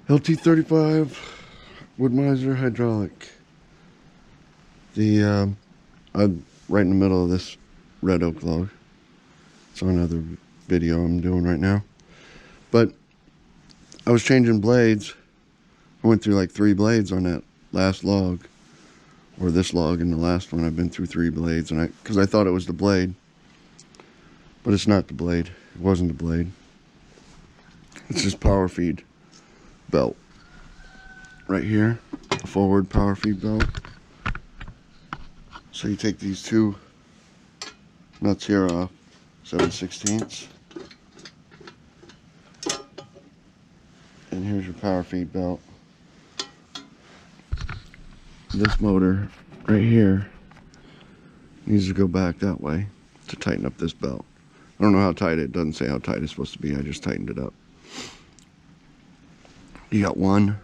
LT35 Woodmizer hydraulic. I'm right in the middle of this red oak log. It's on another video I'm doing right now. But I was changing blades. I went through like 3 blades on that last log, or this log and the last one. I've been through 3 blades, and because I thought it was the blade, but it's not the blade. It wasn't the blade. It's just power feed belt right here, a forward power feed belt. So you take these 2 nuts here off, 7/16, and here's your power feed belt. This motor right here needs to go back that way to tighten up this belt. I don't know how tight it doesn't say how tight it's supposed to be. I just tightened it up. You got 1,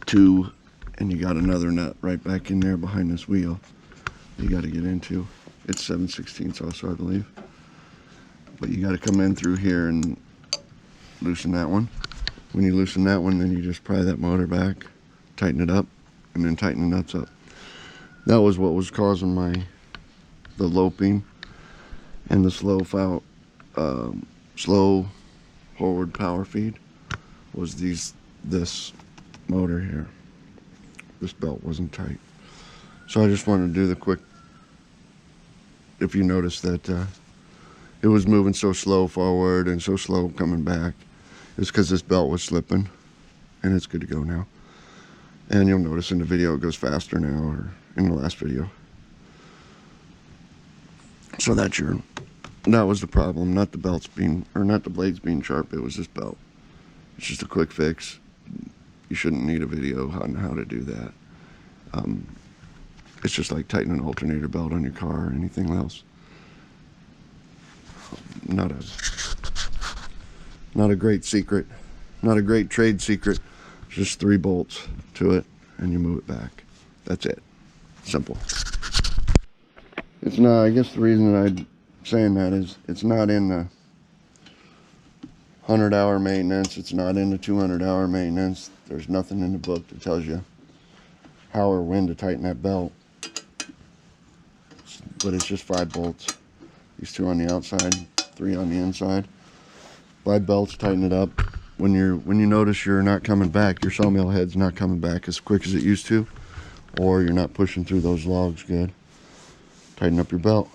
2, and you got another nut right back in there behind this wheel you got to get into. It's 7/16 also, I believe. But you got to come in through here and loosen that one. When you loosen that one, then you just pry that motor back, tighten it up, and then tighten the nuts up. That was what was causing the loping and the slow forward power feed. Was this motor here. This belt wasn't tight. So I just wanted to do the quick, if you notice that it was moving so slow forward and so slow coming back, it's because this belt was slipping, and it's good to go now. And you'll notice in the video it goes faster now, or in the last video. So that was the problem, not the belts being, or not the blades being sharp. It was this belt. It's just a quick fix. You shouldn't need a video on how to do that. It's just like tightening an alternator belt on your car or anything else. Not a great secret, not a great trade secret. Just 3 bolts to it, and you move it back. That's it. Simple. It's not. I guess the reason that I'm saying that is it's not in the 100-hour maintenance. It's not in the 200-hour maintenance. There's nothing in the book that tells you how or when to tighten that belt. But it's just 5 bolts. These 2 on the outside, 3 on the inside. 5 belts, tighten it up. When you notice you're not coming back, your sawmill head's not coming back as quick as it used to, or you're not pushing through those logs good, tighten up your belt.